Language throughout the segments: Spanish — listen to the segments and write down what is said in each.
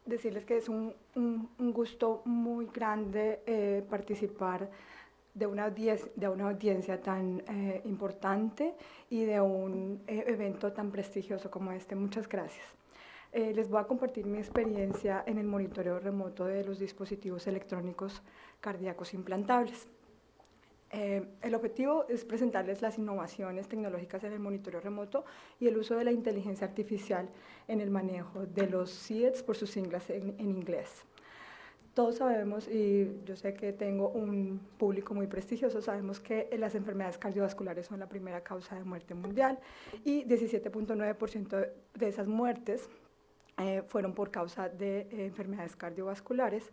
decirles que es un gusto muy grande participar de una audiencia tan importante y de un evento tan prestigioso como este. Muchas gracias. Les voy a compartir mi experiencia en el monitoreo remoto de los dispositivos electrónicos cardíacos implantables. El objetivo es presentarles las innovaciones tecnológicas en el monitoreo remoto y el uso de la inteligencia artificial en el manejo de los CIEDs, por sus siglas en inglés. Todos sabemos, y yo sé que tengo un público muy prestigioso, sabemos que las enfermedades cardiovasculares son la primera causa de muerte mundial y 17.9% de esas muertes fueron por causa de enfermedades cardiovasculares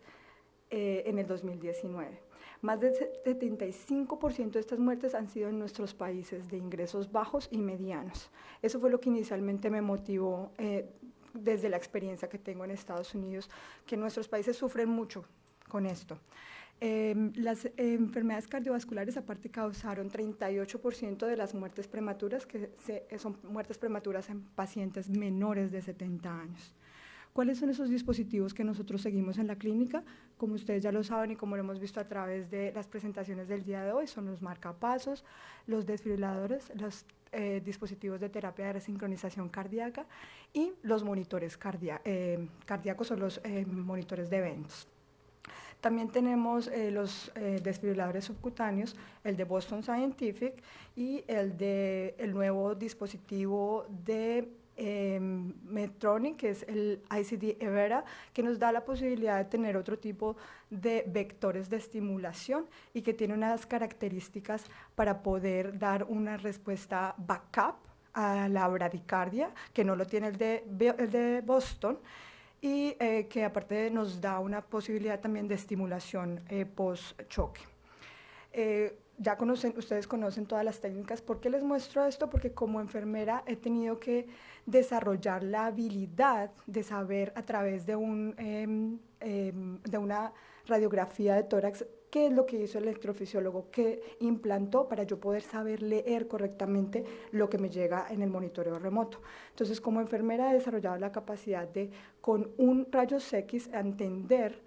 en el 2019. Más del 75% de estas muertes han sido en nuestros países de ingresos bajos y medianos. Eso fue lo que inicialmente me motivó desde la experiencia que tengo en Estados Unidos, que nuestros países sufren mucho con esto. Las enfermedades cardiovasculares aparte causaron 38% de las muertes prematuras, que son muertes prematuras en pacientes menores de 70 años. ¿Cuáles son esos dispositivos que nosotros seguimos en la clínica? Como ustedes ya lo saben y como lo hemos visto a través de las presentaciones del día de hoy, son los marcapasos, los desfibriladores, los dispositivos de terapia de resincronización cardíaca y los monitores cardíacos o los monitores de eventos. También tenemos los desfibriladores subcutáneos, el de Boston Scientific y el nuevo dispositivo de Medtronic, que es el ICD Evera, que nos da la posibilidad de tener otro tipo de vectores de estimulación y que tiene unas características para poder dar una respuesta backup a la bradicardia, que no lo tiene el de Boston, y que aparte nos da una posibilidad también de estimulación post-choque. Ustedes conocen todas las técnicas. ¿Por qué les muestro esto? Porque como enfermera he tenido que desarrollar la habilidad de saber a través de una radiografía de tórax qué es lo que hizo el electrofisiólogo, qué implantó para yo poder saber leer correctamente lo que me llega en el monitoreo remoto. Entonces, como enfermera he desarrollado la capacidad de, con un rayos X, entender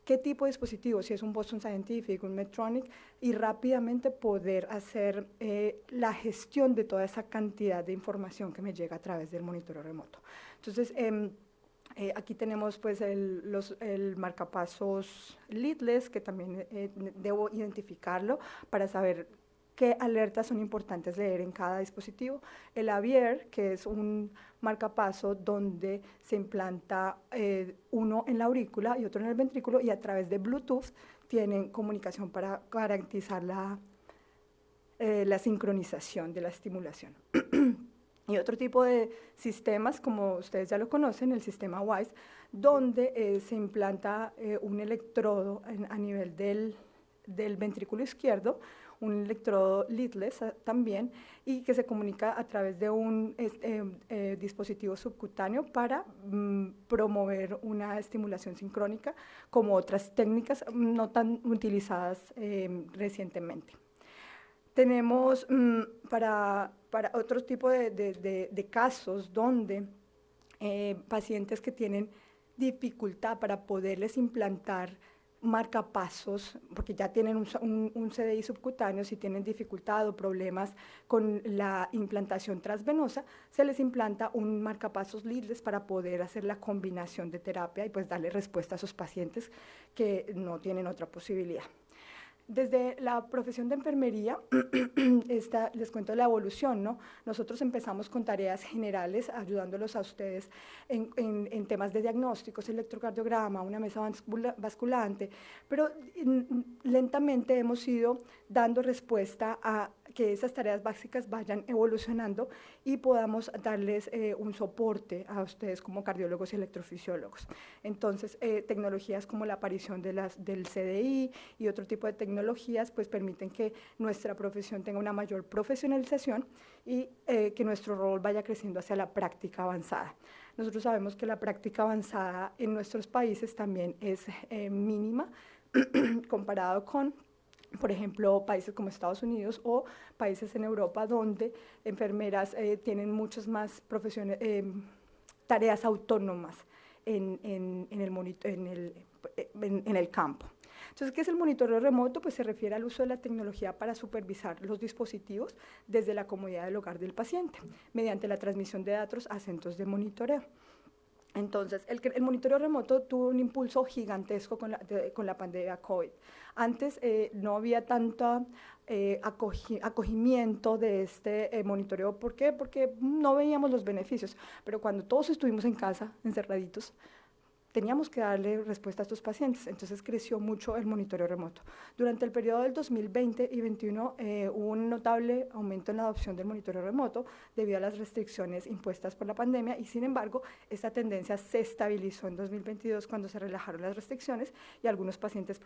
qué tipo de dispositivo, si es un Boston Scientific, un Medtronic, y rápidamente poder hacer la gestión de toda esa cantidad de información que me llega a través del monitoreo remoto. Entonces, aquí tenemos pues el marcapasos leadless, que también debo identificarlo para saber qué alertas son importantes leer en cada dispositivo. El Avier, que es un marcapaso donde se implanta uno en la aurícula y otro en el ventrículo, y a través de Bluetooth tienen comunicación para garantizar la sincronización de la estimulación. Y otro tipo de sistemas, como ustedes ya lo conocen, el sistema WISE, donde se implanta un electrodo a nivel del ventrículo izquierdo, un electrodo leadless también, y que se comunica a través de un dispositivo subcutáneo para promover una estimulación sincrónica, como otras técnicas no tan utilizadas recientemente. Tenemos para otro tipo de casos donde pacientes que tienen dificultad para poderles implantar marcapasos, porque ya tienen un CDI subcutáneo, si tienen dificultad o problemas con la implantación transvenosa, se les implanta un marcapasos leadless para poder hacer la combinación de terapia y pues darle respuesta a esos pacientes que no tienen otra posibilidad. Desde la profesión de enfermería, les cuento la evolución, ¿no? Nosotros empezamos con tareas generales, ayudándolos a ustedes en temas de diagnósticos, electrocardiograma, una mesa basculante, pero lentamente hemos ido dando respuesta a que esas tareas básicas vayan evolucionando y podamos darles un soporte a ustedes como cardiólogos y electrofisiólogos. Entonces, tecnologías como la aparición del CDI y otro tipo de tecnologías pues permiten que nuestra profesión tenga una mayor profesionalización y que nuestro rol vaya creciendo hacia la práctica avanzada. Nosotros sabemos que la práctica avanzada en nuestros países también es mínima comparado con, por ejemplo, países como Estados Unidos o países en Europa donde enfermeras tienen muchas más tareas autónomas en el campo. Entonces, ¿qué es el monitoreo remoto? Pues se refiere al uso de la tecnología para supervisar los dispositivos desde la comodidad del hogar del paciente, mediante la transmisión de datos a centros de monitoreo. Entonces, el monitoreo remoto tuvo un impulso gigantesco con la pandemia COVID. Antes no había tanto acogimiento de este monitoreo. ¿Por qué? Porque no veíamos los beneficios. Pero cuando todos estuvimos en casa, encerraditos, teníamos que darle respuesta a estos pacientes, entonces creció mucho el monitoreo remoto. Durante el periodo del 2020 y 2021 hubo un notable aumento en la adopción del monitoreo remoto debido a las restricciones impuestas por la pandemia y sin embargo esta tendencia se estabilizó en 2022 cuando se relajaron las restricciones y algunos pacientes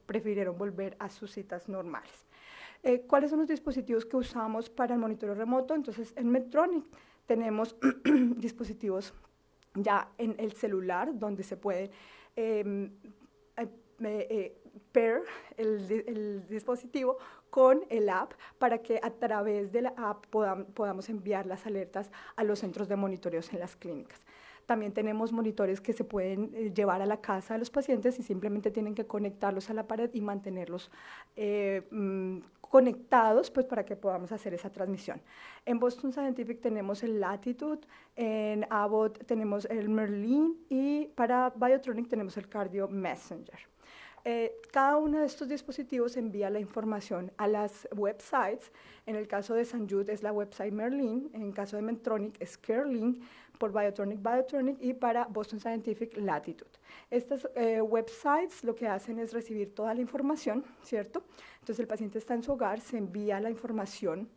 prefirieron volver a sus citas normales. ¿Cuáles son los dispositivos que usamos para el monitoreo remoto? Entonces en Medtronic tenemos dispositivos ya en el celular, donde se puede pair el dispositivo con el app para que a través de la app podamos enviar las alertas a los centros de monitoreos en las clínicas. También tenemos monitores que se pueden llevar a la casa de los pacientes y simplemente tienen que conectarlos a la pared y mantenerlos conectados pues, para que podamos hacer esa transmisión. En Boston Scientific tenemos el Latitude, en Abbott tenemos el Merlin y para Biotronic tenemos el Cardio Messenger. Cada uno de estos dispositivos envía la información a las websites. En el caso de St. Jude es la website Merlin, en el caso de Medtronic es CareLink, por Biotronic y para Boston Scientific Latitude. Estas websites lo que hacen es recibir toda la información, ¿cierto? Entonces el paciente está en su hogar, se envía la información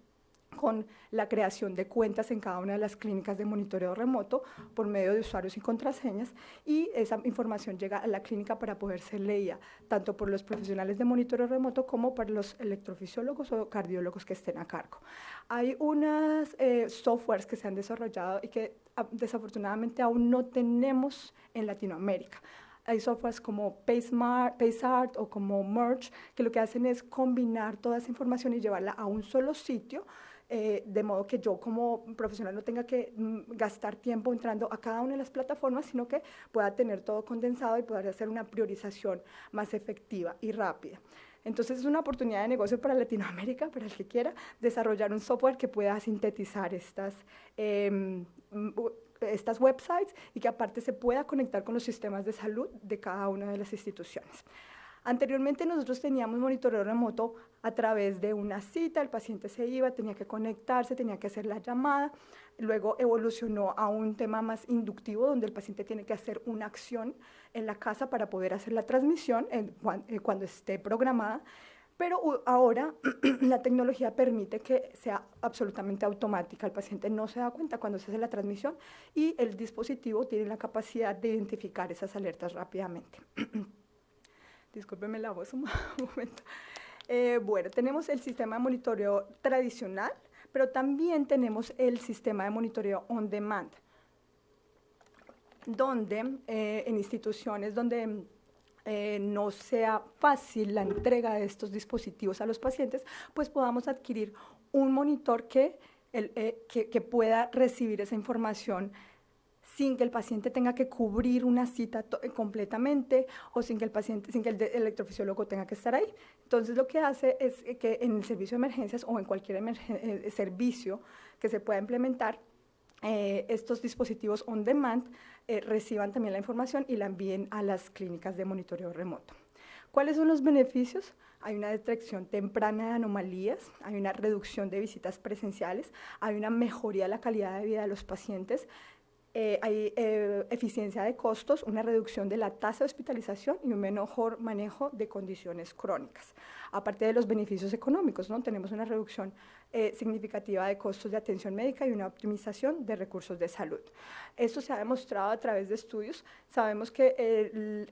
con la creación de cuentas en cada una de las clínicas de monitoreo remoto por medio de usuarios y contraseñas y esa información llega a la clínica para poder ser leída tanto por los profesionales de monitoreo remoto como por los electrofisiólogos o cardiólogos que estén a cargo. Hay unas softwares que se han desarrollado y que desafortunadamente aún no tenemos en Latinoamérica. Hay softwares como PaceArt o como Merge que lo que hacen es combinar toda esa información y llevarla a un solo sitio de modo que yo como profesional no tenga que gastar tiempo entrando a cada una de las plataformas, sino que pueda tener todo condensado y poder hacer una priorización más efectiva y rápida. Entonces es una oportunidad de negocio para Latinoamérica, para el que quiera desarrollar un software que pueda sintetizar estas websites y que aparte se pueda conectar con los sistemas de salud de cada una de las instituciones. Anteriormente nosotros teníamos monitoreo remoto a través de una cita, el paciente se iba, tenía que conectarse, tenía que hacer la llamada, luego evolucionó a un tema más inductivo donde el paciente tiene que hacer una acción en la casa para poder hacer la transmisión cuando esté programada, pero ahora la tecnología permite que sea absolutamente automática, el paciente no se da cuenta cuando se hace la transmisión y el dispositivo tiene la capacidad de identificar esas alertas rápidamente. Discúlpeme la voz un momento. Bueno, tenemos el sistema de monitoreo tradicional, pero también tenemos el sistema de monitoreo on demand, donde en instituciones donde no sea fácil la entrega de estos dispositivos a los pacientes, pues podamos adquirir un monitor que pueda recibir esa información sin que el paciente tenga que cubrir una cita completamente o sin que el electrofisiólogo tenga que estar ahí. Entonces lo que hace es que en el servicio de emergencias o en cualquier servicio que se pueda implementar, estos dispositivos on demand reciban también la información y la envíen a las clínicas de monitoreo remoto. ¿Cuáles son los beneficios? Hay una detección temprana de anomalías, hay una reducción de visitas presenciales, hay una mejoría de la calidad de vida de los pacientes, hay eficiencia de costos, una reducción de la tasa de hospitalización y un mejor manejo de condiciones crónicas. Aparte de los beneficios económicos, ¿no? Tenemos una reducción significativa de costos de atención médica y una optimización de recursos de salud. Esto se ha demostrado a través de estudios. Sabemos que el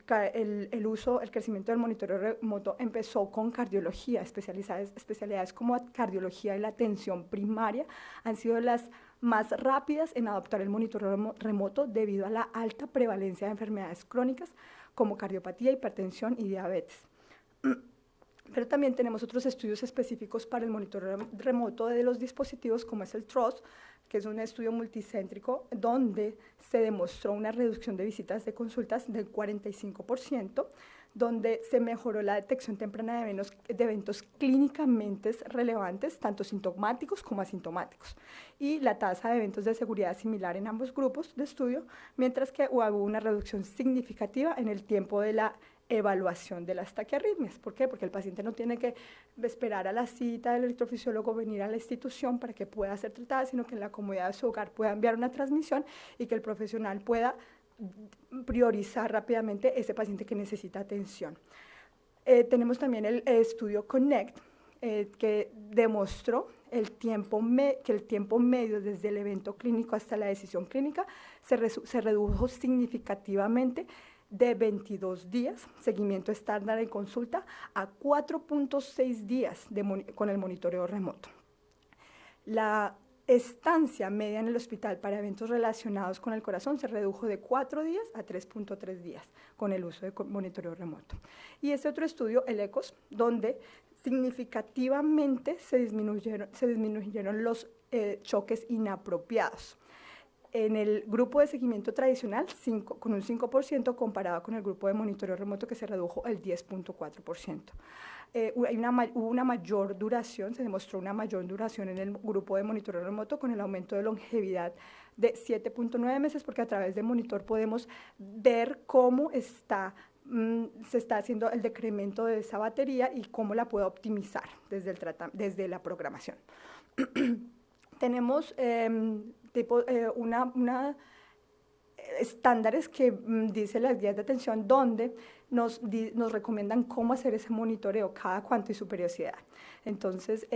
crecimiento del monitoreo remoto empezó con cardiología, especialidades como cardiología y la atención primaria han sido las más rápidas en adoptar el monitoreo remoto debido a la alta prevalencia de enfermedades crónicas como cardiopatía, hipertensión y diabetes. Pero también tenemos otros estudios específicos para el monitoreo remoto de los dispositivos, como es el TROS, que es un estudio multicéntrico donde se demostró una reducción de visitas de consultas del 45%, donde se mejoró la detección temprana de eventos clínicamente relevantes, tanto sintomáticos como asintomáticos, y la tasa de eventos de seguridad similar en ambos grupos de estudio, mientras que hubo una reducción significativa en el tiempo de la evaluación de las taquiarritmias. ¿Por qué? Porque el paciente no tiene que esperar a la cita del electrofisiólogo, venir a la institución para que pueda ser tratada, sino que en la comodidad de su hogar pueda enviar una transmisión y que el profesional pueda priorizar rápidamente ese paciente que necesita atención. Tenemos también el estudio CONNECT, que demostró que el tiempo medio desde el evento clínico hasta la decisión clínica se redujo significativamente de 22 días, seguimiento estándar en consulta, a 4.6 días con el monitoreo remoto. La estancia media en el hospital para eventos relacionados con el corazón se redujo de 4 días a 3.3 días con el uso de monitoreo remoto. Y este otro estudio, el ECOS, donde significativamente se disminuyeron los choques inapropiados. En el grupo de seguimiento tradicional, con un 5%, comparado con el grupo de monitoreo remoto, que se redujo el 10.4%. Hubo una mayor duración, se demostró una mayor duración en el grupo de monitoreo remoto, con el aumento de longevidad de 7.9 meses, porque a través del monitor podemos ver cómo se está haciendo el decremento de esa batería y cómo la puedo optimizar desde la programación. Tenemos estándares que dicen las guías de atención, donde nos recomiendan cómo hacer ese monitoreo, cada cuánto y su periodicidad. Entonces,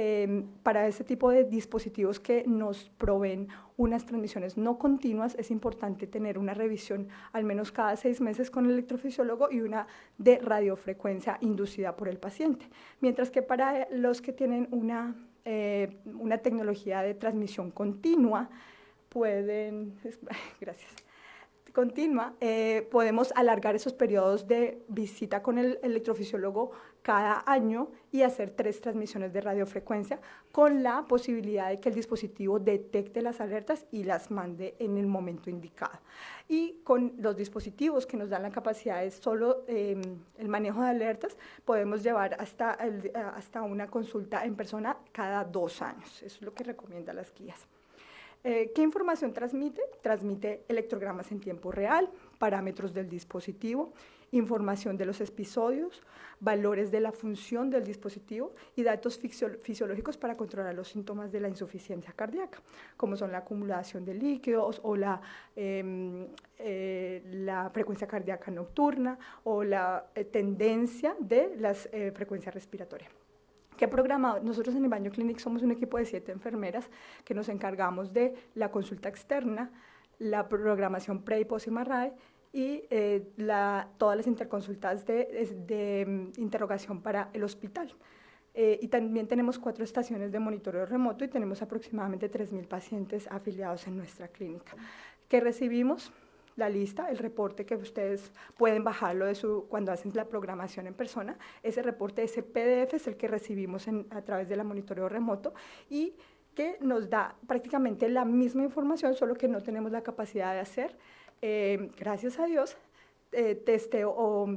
para ese tipo de dispositivos que nos proveen unas transmisiones no continuas, es importante tener una revisión al menos cada 6 meses con el electrofisiólogo y una de radiofrecuencia inducida por el paciente. Mientras que para los que tienen una tecnología de transmisión continua, podemos alargar esos periodos de visita con el electrofisiólogo cada año y hacer 3 transmisiones de radiofrecuencia, con la posibilidad de que el dispositivo detecte las alertas y las mande en el momento indicado. Y con los dispositivos que nos dan la capacidad de solo el manejo de alertas, podemos llevar hasta una consulta en persona cada 2 años. Eso es lo que recomiendan las guías. ¿Qué información transmite? Transmite electrogramas en tiempo real, parámetros del dispositivo, información de los episodios, valores de la función del dispositivo y datos fisiológicos para controlar los síntomas de la insuficiencia cardíaca, como son la acumulación de líquidos o la frecuencia cardíaca nocturna o la tendencia de la frecuencia respiratoria. ¿Qué programa? Nosotros en el Baño Clinic somos un equipo de 7 enfermeras que nos encargamos de la consulta externa, la programación pre y post MRI y todas las interconsultas de interrogación para el hospital. Y también tenemos 4 estaciones de monitoreo remoto y tenemos aproximadamente 3.000 pacientes afiliados en nuestra clínica. ¿Qué recibimos? La lista, el reporte que ustedes pueden bajarlo cuando hacen la programación en persona. Ese reporte, ese PDF es el que recibimos a través de la monitoreo remoto y que nos da prácticamente la misma información, solo que no tenemos la capacidad de hacer, gracias a Dios, testeo o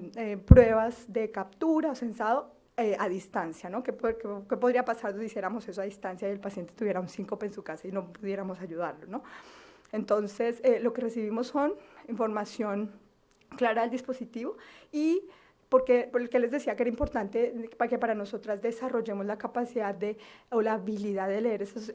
pruebas de captura o sensado a distancia, ¿no? ¿Qué podría pasar si hiciéramos eso a distancia y el paciente tuviera un síncope en su casa y no pudiéramos ayudarlo, ¿no? Entonces, lo que recibimos son información clara del dispositivo y porque les decía que era importante para que para nosotras desarrollemos la capacidad o la habilidad de leer esas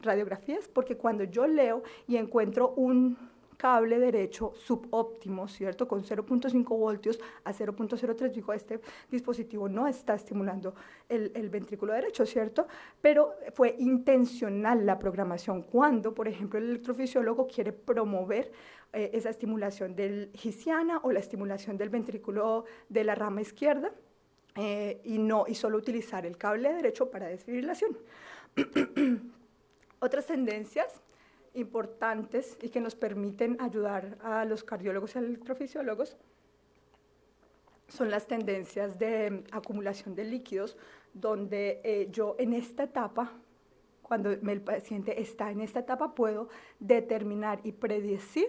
radiografías, porque cuando yo leo y encuentro un cable derecho subóptimo, ¿cierto? Con 0.5 voltios a 0.03, digo, este dispositivo no está estimulando el ventrículo derecho, ¿cierto? Pero fue intencional la programación cuando, por ejemplo, el electrofisiólogo quiere promover esa estimulación del gisiana o la estimulación del ventrículo de la rama izquierda y solo utilizar el cable derecho para desfibrilación. Otras tendencias importantes y que nos permiten ayudar a los cardiólogos y a los electrofisiólogos son las tendencias de acumulación de líquidos, donde yo en esta etapa, cuando el paciente está en esta etapa, puedo determinar y predecir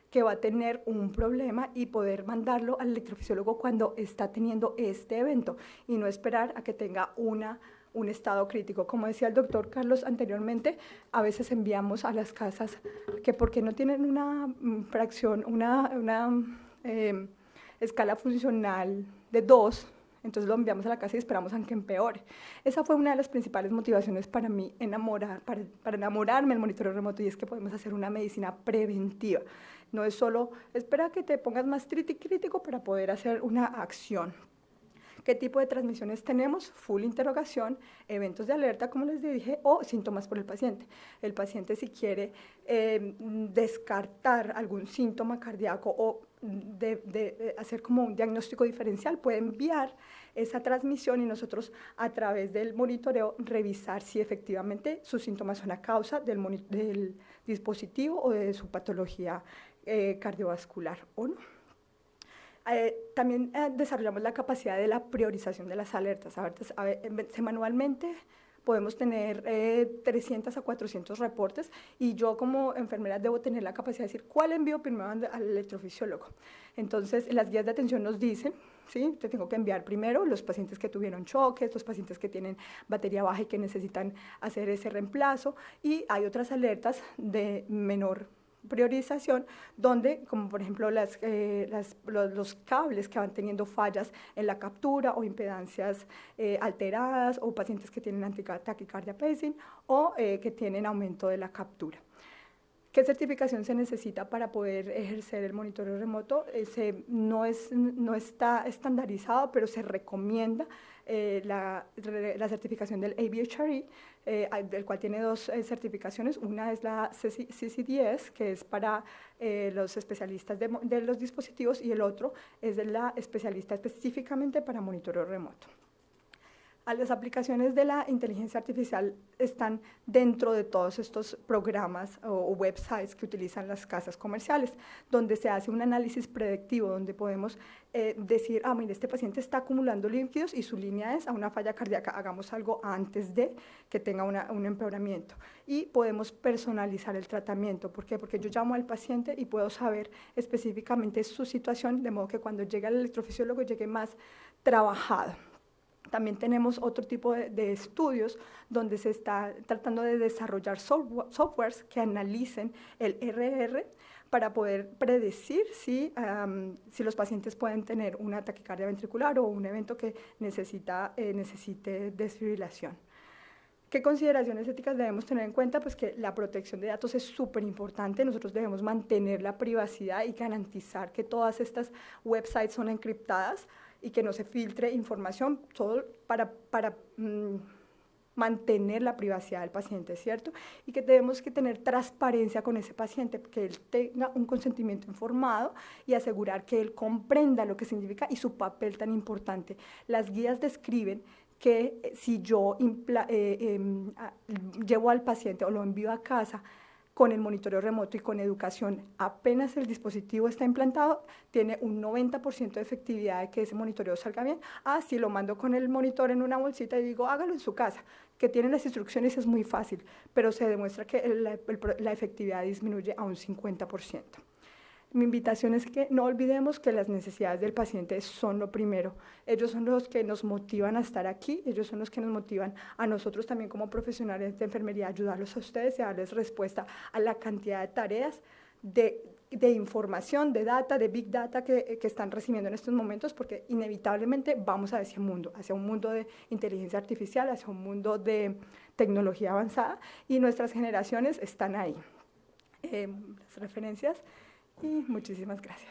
que va a tener un problema y poder mandarlo al electrofisiólogo cuando está teniendo este evento y no esperar a que tenga un estado crítico. Como decía el doctor Carlos anteriormente, a veces enviamos a las casas que porque no tienen una fracción, escala funcional de 2, entonces lo enviamos a la casa y esperamos a que empeore. Esa fue una de las principales motivaciones para mí, para enamorarme del monitoreo remoto, y es que podemos hacer una medicina preventiva. No es solo espera que te pongas más crítico para poder hacer una acción. ¿Qué tipo de transmisiones tenemos? Full interrogación, eventos de alerta, como les dije, o síntomas por el paciente. El paciente, si quiere descartar algún síntoma cardíaco o de hacer como un diagnóstico diferencial, puede enviar esa transmisión y nosotros a través del monitoreo revisar si efectivamente sus síntomas son a causa del dispositivo o de su patología cardiovascular o no. También desarrollamos la capacidad de la priorización de las alertas. Manualmente podemos tener 300 a 400 reportes y yo como enfermera debo tener la capacidad de decir cuál envío primero al electrofisiólogo. Entonces, las guías de atención nos dicen, ¿sí? Te tengo que enviar primero los pacientes que tuvieron choques, los pacientes que tienen batería baja y que necesitan hacer ese reemplazo, y hay otras alertas de menor priorización, donde, como por ejemplo los cables que van teniendo fallas en la captura o impedancias alteradas, o pacientes que tienen taquicardia pacing o que tienen aumento de la captura. ¿Qué certificación se necesita para poder ejercer el monitoreo remoto? No está estandarizado, pero se recomienda la certificación del ABHRE, del cual tiene dos certificaciones. Una es la CCDS, que es para los especialistas de los dispositivos, y el otro es de la especialista específicamente para monitoreo remoto. Las aplicaciones de la inteligencia artificial están dentro de todos estos programas o websites que utilizan las casas comerciales, donde se hace un análisis predictivo, donde podemos decir, mire, este paciente está acumulando líquidos y su línea es a una falla cardíaca, hagamos algo antes de que tenga un empeoramiento. Y podemos personalizar el tratamiento. ¿Por qué? Porque yo llamo al paciente y puedo saber específicamente su situación, de modo que cuando llegue al electrofisiólogo llegue más trabajado. También tenemos otro tipo de estudios donde se está tratando de desarrollar softwares que analicen el RR para poder predecir si los pacientes pueden tener una taquicardia ventricular o un evento que necesite desfibrilación. ¿Qué consideraciones éticas debemos tener en cuenta? Pues que la protección de datos es súper importante. Nosotros debemos mantener la privacidad y garantizar que todas estas websites son encriptadas y que no se filtre información, todo para mantener la privacidad del paciente, ¿cierto? Y que tenemos que tener transparencia con ese paciente, que él tenga un consentimiento informado y asegurar que él comprenda lo que significa y su papel tan importante. Las guías describen que si yo llevo al paciente o lo envío a casa con el monitoreo remoto y con educación, apenas el dispositivo está implantado, tiene un 90% de efectividad de que ese monitoreo salga bien. Si lo mando con el monitor en una bolsita y digo, hágalo en su casa, que tiene las instrucciones, es muy fácil, pero se demuestra que la efectividad disminuye a un 50%. Mi invitación es que no olvidemos que las necesidades del paciente son lo primero. Ellos son los que nos motivan a estar aquí, ellos son los que nos motivan a nosotros también como profesionales de enfermería, ayudarlos a ustedes y a darles respuesta a la cantidad de tareas, de información, de data, de big data que están recibiendo en estos momentos, porque inevitablemente vamos a ese mundo, hacia un mundo de inteligencia artificial, hacia un mundo de tecnología avanzada, y nuestras generaciones están ahí. Las referencias. Y muchísimas gracias.